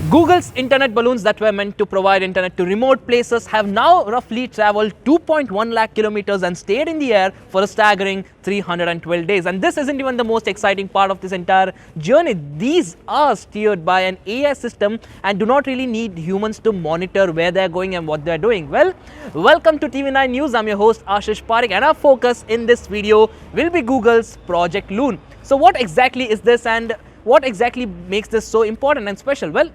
Google's internet balloons that were meant to provide internet to remote places have now roughly traveled 2.1 lakh kilometers and stayed in the air for a staggering 312 days. And this isn't even the most exciting part of this entire journey. These are steered by an AI system and do not really need humans to monitor where they're going and what they're doing. Well, welcome to TV9 News. I'm your host Ashish Parekh, and our focus in this video will be Google's Project Loon. So what exactly is this, and what exactly makes this so important and special? Well,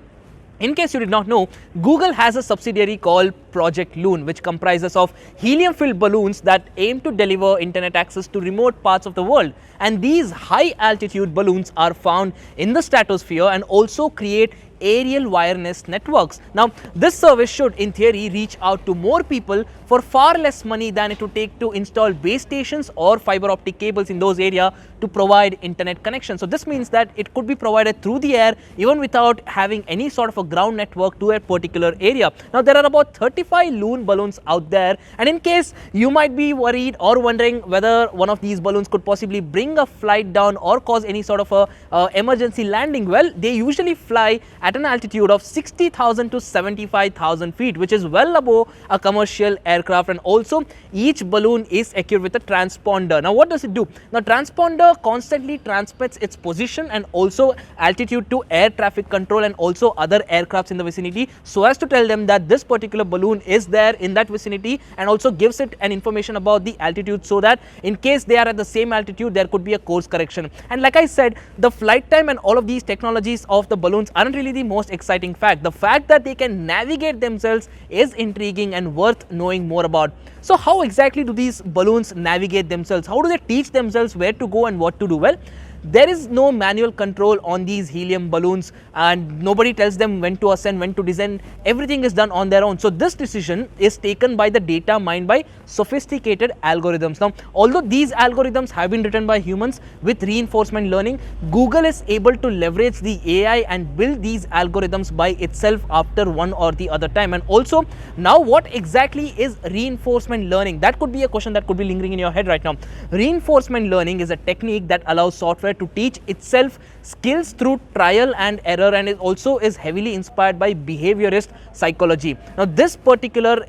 in case you did not know, Google has a subsidiary called Project Loon, which comprises of helium-filled balloons that aim to deliver internet access to remote parts of the world. And these high-altitude balloons are found in the stratosphere and also create aerial wireless networks. Now, this service should, in theory, reach out to more people for far less money than it would take to install base stations or fiber optic cables in those areas to provide internet connection. So this means that it could be provided through the air even without having any sort of a ground network to a particular area. Now, there are about 35 Loon balloons out there, and in case you might be worried or wondering whether one of these balloons could possibly bring a flight down or cause any sort of a emergency landing, well, they usually fly at an altitude of 60,000 to 75,000 feet, which is well above a commercial aircraft, and also each balloon is equipped with a transponder. Now, what does it do? Now, transponder constantly transmits its position and also altitude to air traffic control and also other aircrafts in the vicinity, so as to tell them that this particular balloon is there in that vicinity, and also gives it an information about the altitude, so that in case they are at the same altitude, there could be a course correction. And like I said, the flight time and all of these technologies of the balloons aren't really the most exciting fact. The fact that they can navigate themselves is intriguing and worth knowing more about. So how exactly do these balloons navigate themselves? How do they teach themselves where to go and what to do? Well, there is no manual control on these helium balloons, and nobody tells them when to ascend, when to descend. Everything is done on their own. So this decision is taken by the data mined by sophisticated algorithms. Now, although these algorithms have been written by humans with reinforcement learning, Google is able to leverage the AI and build these algorithms by itself after one or the other time. And also, now what exactly is reinforcement learning? That could be a question that could be lingering in your head right now. Reinforcement learning is a technique that allows software to teach itself skills through trial and error, and it also is heavily inspired by behaviorist psychology. Now, this particular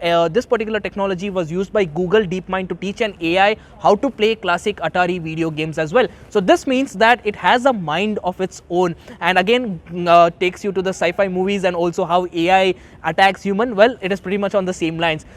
technology was used by Google DeepMind to teach an AI how to play classic Atari video games as well. So this means that it has a mind of its own, and again takes you to the sci-fi movies and also how AI attacks human. Well, it is pretty much on the same lines.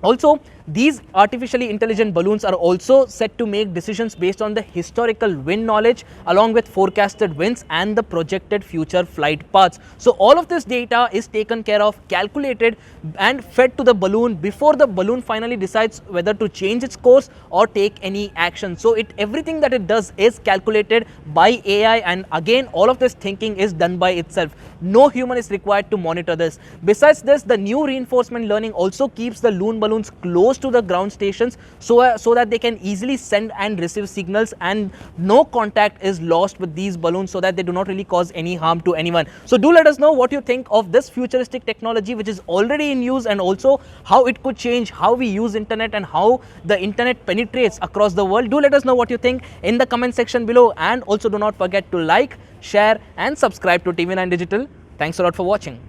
Also, these artificially intelligent balloons are also set to make decisions based on the historical wind knowledge, along with forecasted winds and the projected future flight paths. So all of this data is taken care of, calculated and fed to the balloon before the balloon finally decides whether to change its course or take any action. So everything that it does is calculated by AI, and again all of this thinking is done by itself. No human is required to monitor this. Besides this, the new reinforcement learning also keeps the Loon balloons close to the ground stations, so that they can easily send and receive signals, and no contact is lost with these balloons, so that they do not really cause any harm to anyone. So do let us know what you think of this futuristic technology which is already in use, and also how it could change how we use internet and how the internet penetrates across the world. Do let us know what you think in the comment section below, and also do not forget to like, share and subscribe to TV9 Digital. Thanks a lot for watching.